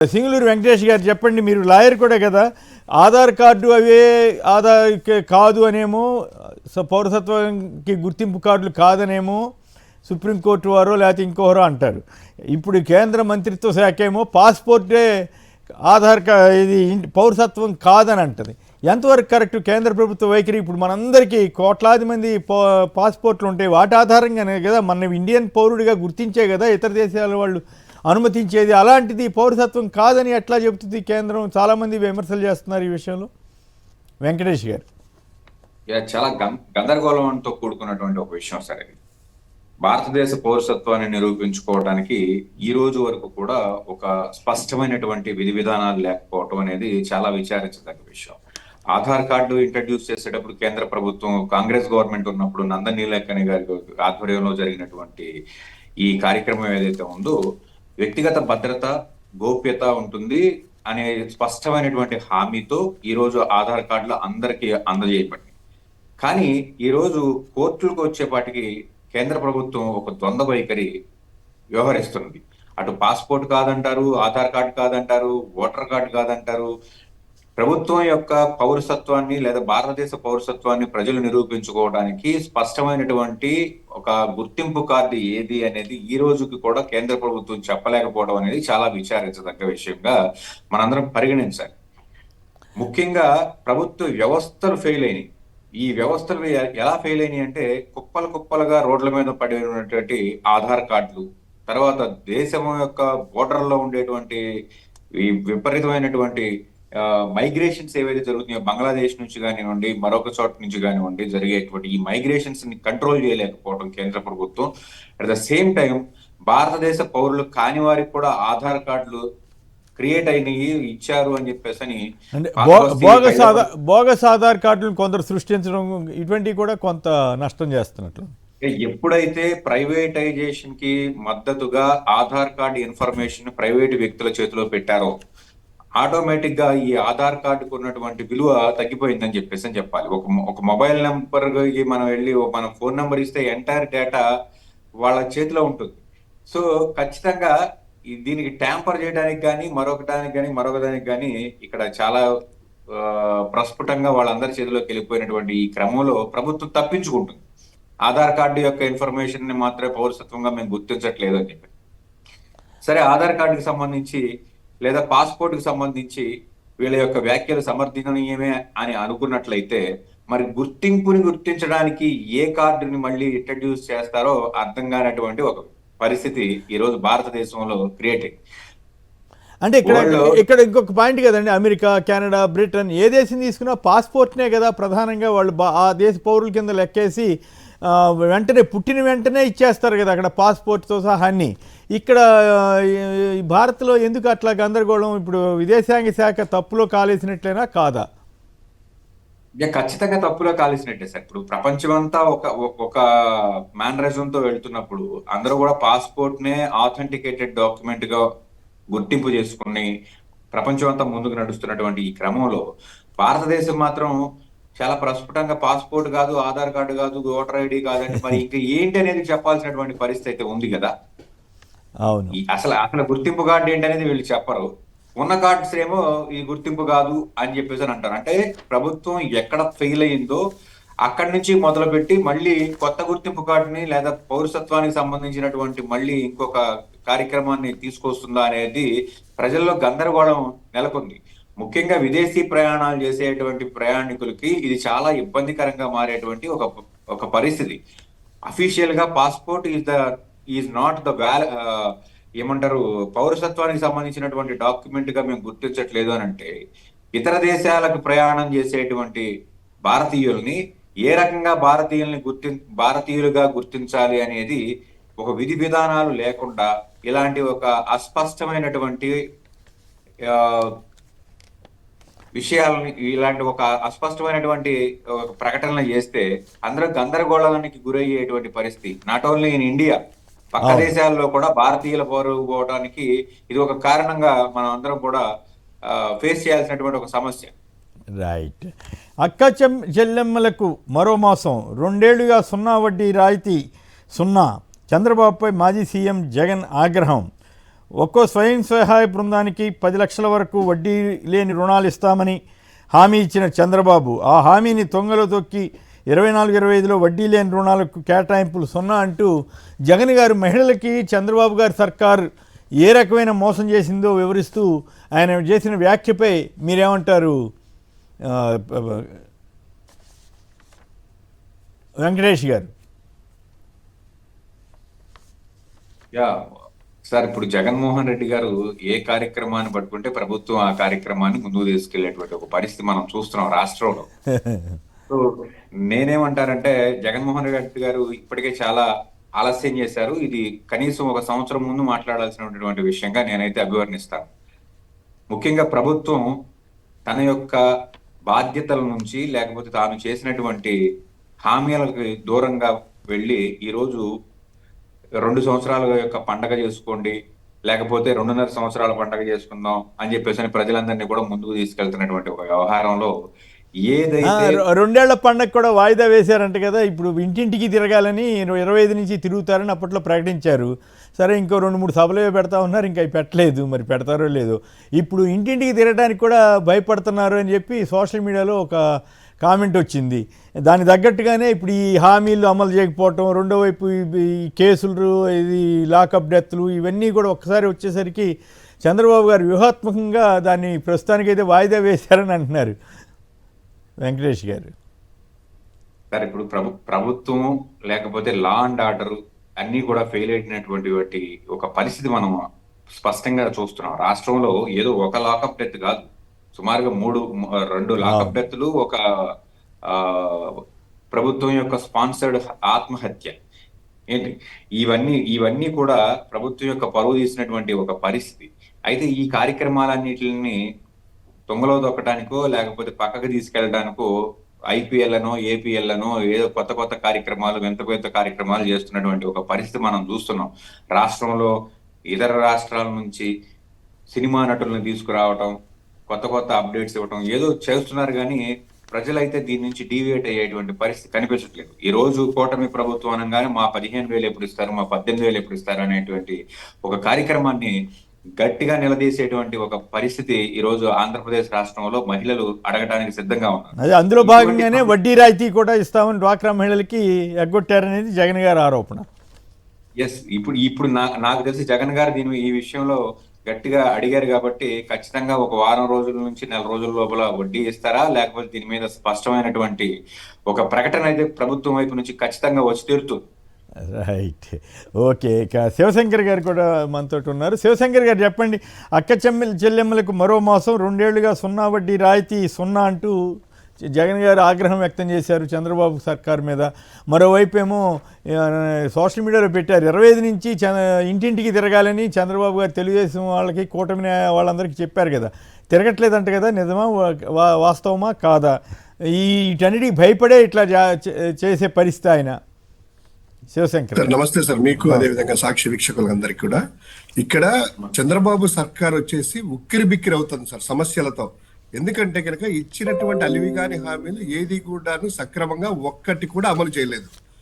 సింగళూరు వెంకటేష్ గారు చెప్పండి, మీరు లాయర్ కూడా కదా, ఆధార్ కార్డు అవే ఆధార్ కాదు అనేమో, పౌరసత్వానికి గుర్తింపు కార్డులు కాదనేమో సుప్రీంకోర్టు వారో లేకపోతే ఇంకోరో అంటారు. ఇప్పుడు కేంద్ర మంత్రిత్వ శాఖ ఏమో పాస్పోర్టే ఆధార్ ఇది పౌరసత్వం కాదని అంటది. ఎంతవరకు కరెక్ట్ కేంద్ర ప్రభుత్వ వైఖరి? ఇప్పుడు మనందరికీ కోట్లాది మంది పాస్పోర్ట్లు ఉంటాయి, వాటి ఆధారంగానే కదా మన ఇండియన్ పౌరుడిగా గుర్తించే కదా ఇతర దేశాల వాళ్ళు అనుమతించేది. అలాంటిది పౌరసత్వం కాదని ఎట్లా చెబుతుంది కేంద్రం? చాలామంది విమర్శలు చేస్తున్నారు ఈ విషయంలో. వెంకటేష్ గారు, చాలా గందరగోళంతో కూడుకున్నటువంటి ఒక విషయం సార్ ఇది. భారతదేశ పౌరసత్వాన్ని నిరూపించుకోవడానికి ఈ రోజు వరకు కూడా ఒక స్పష్టమైనటువంటి విధి విధానాలు లేకపోవటం అనేది చాలా విచారించదగ్గ విషయం. ఆధార్ కార్డు ఇంట్రడ్యూస్ చేసేటప్పుడు కేంద్ర ప్రభుత్వం, కాంగ్రెస్ గవర్నమెంట్ ఉన్నప్పుడు నందన్ నీలేకని గారి ఆధ్వర్యంలో జరిగినటువంటి ఈ కార్యక్రమం ఏదైతే ఉందో, వ్యక్తిగత భద్రత, గోప్యత ఉంటుంది అనే స్పష్టమైనటువంటి హామీతో ఈ రోజు ఆధార్ కార్డులు అందరికీ అందజేయబడింది. కానీ ఈ రోజు కోర్టులకు వచ్చేపాటికి కేంద్ర ప్రభుత్వం ఒక ద్వంద్వ వైఖరి వ్యవహరిస్తున్నది. అటు పాస్పోర్ట్ కాదంటారు, ఆధార్ కార్డు కాదంటారు, ఓటర్ కార్డు కాదంటారు. ప్రభుత్వం యొక్క పౌరసత్వాన్ని లేదా భారతదేశ పౌరసత్వాన్ని ప్రజలు నిరూపించుకోవడానికి స్పష్టమైనటువంటి ఒక గుర్తింపు కార్డు ఏది అనేది ఈ రోజుకి కూడా కేంద్ర ప్రభుత్వం చెప్పలేకపోవడం అనేది చాలా విచారించదగ్గ విషయంగా మనందరం పరిగణించాలి. ముఖ్యంగా ప్రభుత్వ వ్యవస్థలు ఫెయిల్ అయినాయి. ఈ వ్యవస్థలు ఎలా ఫెయిల్ అయినాయి అంటే, కుప్పలుగా రోడ్ల మీద పడి ఉన్నటువంటి ఆధార్ కార్డులు, తర్వాత దేశం యొక్క బోర్డర్లో ఉండేటువంటి ఈ విపరీతమైనటువంటి మైగ్రేషన్స్ ఏవైతే జరుగుతున్నాయో, బంగ్లాదేశ్ నుంచి కానివ్వండి, మరొక చోట నుంచి కానివ్వండి, జరిగేటువంటి ఈ మైగ్రేషన్స్ ని కంట్రోల్ చేయలేకపోవడం కేంద్ర ప్రభుత్వం. అట్ ద సేమ్ టైం భారతదేశ పౌరులు కాని వారికి కూడా ఆధార్ కార్డులు క్రియేట్ అయినవి ఇచ్చారు అని చెప్పేసి అని బోగస్ ఆధార్ కార్డులను కొందరు సృష్టించడం, ఇటువంటివి కూడా కొంత నష్టం చేస్తున్నట్లు. ఎప్పుడైతే ప్రైవేటైజేషన్ కి మద్దతుగా ఆధార్ కార్డు ఇన్ఫర్మేషన్ ప్రైవేటు వ్యక్తుల చేతిలో పెట్టారో, ఆటోమేటిక్ గా ఈ ఆధార్ కార్డుకు ఉన్నటువంటి విలువ తగ్గిపోయిందని చెప్పేసి అని చెప్పాలి. ఒక మొబైల్ నెంబర్ కి మనం వెళ్ళి మన ఫోన్ నెంబర్ ఇస్తే ఎంటైర్ డేటా వాళ్ళ చేతిలో ఉంటుంది. సో ఖచ్చితంగా దీనికి ట్యాంపర్ చేయడానికి కానీ మరొకదానికి కానీ ఇక్కడ చాలా ప్రస్ఫుటంగా వాళ్ళందరి చేతిలోకి వెళ్ళిపోయినటువంటి ఈ క్రమంలో ప్రభుత్వం తప్పించుకుంటుంది. ఆధార్ కార్డు యొక్క ఇన్ఫర్మేషన్ ని మాత్రమే పౌరసత్వంగా మేము గుర్తించట్లేదు అని చెప్పి. సరే, ఆధార్ కార్డుకి సంబంధించి లేదా పాస్పోర్ట్ కి సంబంధించి వీళ్ళ యొక్క వ్యాఖ్యలు సమర్థనీయమే అని అనుకున్నట్లయితే, మరి గుర్తింపుని గుర్తించడానికి ఏ కార్డుని మళ్ళీ ఇంట్రడ్యూస్ చేస్తారో అర్థం కానటువంటి ఒక పరిస్థితి ఈ రోజు భారతదేశంలో క్రియేట్ అయింది. అంటే ఇక్కడ ఇంకొక పాయింట్ కదండి, అమెరికా, కెనడా, బ్రిటన్ ఏ దేశం తీసుకున్నా పాస్పోర్ట్నే కదా ప్రధానంగా వాళ్ళు ఆ దేశ పౌరుల కింద లెక్కేసి వెంటనే పుట్టిన వెంటనే ఇచ్చేస్తారు కదా అక్కడ పాస్పోర్ట్తో సహా అన్ని. ఇక్కడ భారత్లో ఎందుకు అట్లా గందరగోళం? ఇప్పుడు విదేశాంగ శాఖ తప్పులో కాలేసినట్లేనా కాదా? ఖచ్చితంగా తప్పులో కాలేసినట్టే సార్. ఇప్పుడు ప్రపంచమంతా ఒక మేనరిజంతో వెళ్తున్నప్పుడు అందరూ కూడా పాస్పోర్ట్ నే ఆథెంటికేటెడ్ డాక్యుమెంట్ గా గుర్తింపు చేసుకుని ప్రపంచం అంతా ముందుకు నడుస్తున్నటువంటి ఈ క్రమంలో భారతదేశం మాత్రం చాలా ప్రస్ఫుటంగా పాస్పోర్ట్ కాదు, ఆధార్ కార్డు కాదు, ఓటర్ ఐడి కాదంటే మరి ఇంకా ఏంటి అనేది చెప్పాల్సినటువంటి పరిస్థితి అయితే ఉంది కదా. అవును, అసలు గుర్తింపు కార్డు ఏంటి అనేది వీళ్ళు చెప్పరు. ఉన్న కార్డ్స్ ఏమో ఈ గుర్తింపు కాదు అని చెప్పేసి అని అంటారు. అంటే ప్రభుత్వం ఎక్కడ ఫెయిల్ అయ్యిందో అక్కడి నుంచి మొదలుపెట్టి మళ్ళీ కొత్త గుర్తింపు కార్డుని లేదా పౌరసత్వానికి సంబంధించినటువంటి మళ్ళీ ఇంకొక కార్యక్రమాన్ని తీసుకొస్తుందా అనేది ప్రజల్లో గందరగోళం నెలకొంది. ముఖ్యంగా విదేశీ ప్రయాణాలు చేసేటువంటి ప్రయాణికులకి ఇది చాలా ఇబ్బందికరంగా మారేటువంటి ఒక పరిస్థితి. అఫీషియల్ గా పాస్పోర్ట్ ఈజ్ నాట్ ద ఏమంటారు, పౌరసత్వానికి సంబంధించినటువంటి డాక్యుమెంట్ గా మేము గుర్తించట్లేదు అని అంటే, ఇతర దేశాలకు ప్రయాణం చేసేటువంటి భారతీయుల్ని ఏ రకంగా భారతీయులుగా గుర్తించాలి అనేది ఒక విధి విధానాలు లేకుండా ఇలాంటి ఒక అస్పష్టమైనటువంటి విషయాలని, ఇలాంటి ఒక అస్పష్టమైనటువంటి ప్రకటనలు చేస్తే అందరూ గందరగోళానికి గురయ్యేటువంటి పరిస్థితి. నాట్ ఓన్లీ ఇన్ ఇండియా, పక్క దేశాల్లో కూడా భారతీయుల పోవడానికి ఇది ఒక కారణంగా మనం అందరం కూడా ఫేస్ చేయాల్సినటువంటి ఒక సమస్య. రైట్. అక్క చెల్లెమ్మలకు మరో మాసం 2 ఏళ్లుగా 0 వడ్డీ రాయితీ 0. చంద్రబాబుపై మాజీ సీఎం జగన్ ఆగ్రహం. ఒక్కో స్వయం సహాయ బృందానికి 10 లక్షల వరకు వడ్డీ లేని రుణాలు ఇస్తామని హామీ ఇచ్చిన చంద్రబాబు ఆ హామీని తొంగలో తొక్కి 24-25లో వడ్డీ లేని రుణాలకు కేటాయింపులు 0 అంటూ జగన్ గారు మహిళలకి చంద్రబాబు గారి సర్కార్ ఏ రకమైన మోసం చేసిందో వివరిస్తూ ఆయన చేసిన వ్యాఖ్యపై మీరేమంటారు వెంకటేష్ గారు? సార్, ఇప్పుడు జగన్మోహన్ రెడ్డి గారు ఏ కార్యక్రమాన్ని పట్టుకుంటే ప్రభుత్వం ఆ కార్యక్రమాన్ని ముందుకు తీసుకెళ్లేటువంటి ఒక పరిస్థితి మనం చూస్తున్నాం రాష్ట్రంలో. సో నేనేమంటానంటే, జగన్మోహన్ రెడ్డి గారు ఇప్పటికే చాలా ఆలస్యం చేశారు. ఇది కనీసం 1 సంవత్సరం ముందు మాట్లాడాల్సినటువంటి విషయంగా నేనైతే అభివర్ణిస్తాను. ముఖ్యంగా ప్రభుత్వం తన యొక్క బాధ్యతల నుంచి, లేకపోతే తాను చేసినటువంటి హామీలకు దూరంగా వెళ్ళి ఈరోజు 2 సంవత్సరాల యొక్క పండగ చేసుకోండి, లేకపోతే 2.5 సంవత్సరాల పండగ చేసుకుందాం అని చెప్పేసి ప్రజలందరినీ కూడా ముందుకు తీసుకెళ్తున్నటువంటి ఒక వ్యవహారంలో ఏదైతే 2 ఏళ్ల పండగ కూడా వాయిదా వేశారంట కదా. ఇప్పుడు ఇంటింటికి తిరగాలని 25 నుంచి తిరుగుతారని అప్పట్లో ప్రకటించారు. సరే, ఇంకో 2-3 సభలు పెడతా ఉన్నారు, ఇంకా అవి పెట్టలేదు, మరి పెడతారో లేదో. ఇప్పుడు ఇంటింటికి తిరగడానికి కూడా భయపడుతున్నారు అని చెప్పి సోషల్ మీడియాలో ఒక కామెంట్ వచ్చింది. దాని తగ్గట్టుగానే ఇప్పుడు ఈ హామీలు అమలు చేయకపోవటం, రెండో వైపు ఈ కేసులు, ఇది లాకప్ డెత్లు, ఇవన్నీ కూడా ఒక్కసారి వచ్చేసరికి చంద్రబాబు గారు వ్యూహాత్మకంగా దాన్ని ప్రస్తుతానికైతే వాయిదా వేశారని అంటున్నారు వెంకటేష్ గారు. సార్, ఇప్పుడు ప్రభుత్వం లేకపోతే లా అండ్ ఆర్డర్ అన్ని కూడా ఫెయిల్ అయినటువంటి ఒక పరిస్థితి మనం స్పష్టంగా చూస్తున్నాం. రాష్ట్రంలో ఏదో ఒక లాకప్ డెత్ కాదు, సుమారుగా 2 లాకప్ డెత్లు, ఒక ప్రభుత్వం యొక్క స్పాన్సర్డ్ ఆత్మహత్య ఏంటి, ఇవన్నీ కూడా ప్రభుత్వం యొక్క పరువు తీసినటువంటి ఒక పరిస్థితి. అయితే ఈ కార్యక్రమాలన్నిటిని తొంగలో దొక్కడానికో లేకపోతే పక్కకు తీసుకెళ్ళడానికో ఐపీఎల్ అనో ఏపీఎల్ అనో ఏదో కొత్త కార్యక్రమాలు, వింత కార్యక్రమాలు చేస్తున్నటువంటి ఒక పరిస్థితి మనం చూస్తున్నాం. రాష్ట్రంలో ఇతర రాష్ట్రాల నుంచి సినిమా నటులను తీసుకురావటం, కొత్త అప్డేట్స్ ఇవ్వటం ఏదో చేస్తున్నారు, కానీ ప్రజలైతే దీని నుంచి డీవియేట్ అయ్యేటువంటి పరిస్థితి కనిపించట్లేదు. ఈ రోజు కూటమి ప్రభుత్వం అనగానే మా 15,000 ఎప్పుడు ఇస్తారు, మా 18,000 ఎప్పుడు ఇస్తారు అనేటువంటి ఒక కార్యక్రమాన్ని గట్టిగా నిలదీసేటువంటి ఒక పరిస్థితి ఈ రోజు ఆంధ్రప్రదేశ్ రాష్ట్రంలో మహిళలు అడగడానికి సిద్ధంగా ఉన్నారు. అదే అందులో భాగంగానే వడ్డీ రాయితీ కూడా ఇస్తామని డ్వాక్రా మహిళలకి ఎగ్గొట్టారనేది జగన్ గారి ఆరోపణ. ఎస్, ఇప్పుడు నాకు తెలిసి జగన్ గారు ఈ విషయంలో గట్టిగా అడిగారు కాబట్టి ఖచ్చితంగా ఒక వారం రోజుల నుంచి 4 రోజుల లోపల వడ్డీ ఇస్తారా, లేకపోతే దీని మీద స్పష్టమైనటువంటి ఒక ప్రకటన అయితే ప్రభుత్వం వైపు నుంచి ఖచ్చితంగా వచ్చి తీరుతుంది. Right, okay. ఇక శివశంకర్ గారు కూడా మనతో ఉన్నారు. శివశంకర్ గారు చెప్పండి, అక్క చెల్లెమ్మలకు మరో మాసం 2 ఏళ్లుగా 0 వడ్డీ రాయితీ 0 అంటూ జగన్ గారు ఆగ్రహం వ్యక్తం చేశారు చంద్రబాబు సర్కార్ మీద. మరోవైపు ఏమో సోషల్ మీడియాలో పెట్టారు 25 నుంచి ఇంటింటికి తిరగాలని చంద్రబాబు గారు తెలుగుదేశం వాళ్ళకి, కూటమి వాళ్ళందరికీ చెప్పారు కదా, తిరగట్లేదంట కదా, నిజమా వాస్తవమా కాదా? వీటన్నిటికి భయపడే ఇట్లా చేసే పరిస్థితి ఆయన. శివశంకర్ నమస్తే సార్, మీకు అదేవిధంగా సాక్షి వీక్షకులందరికీ కూడా. ఇక్కడ చంద్రబాబు సర్కార్ వచ్చేసి ఉక్కిరి బిక్కిరి అవుతుంది సార్ సమస్యలతో. ఎందుకంటే కనుక ఇచ్చినటువంటి అలివి కాని హామీలు ఏది కూడా సక్రమంగా ఒక్కటి కూడా అమలు చేయలేదు.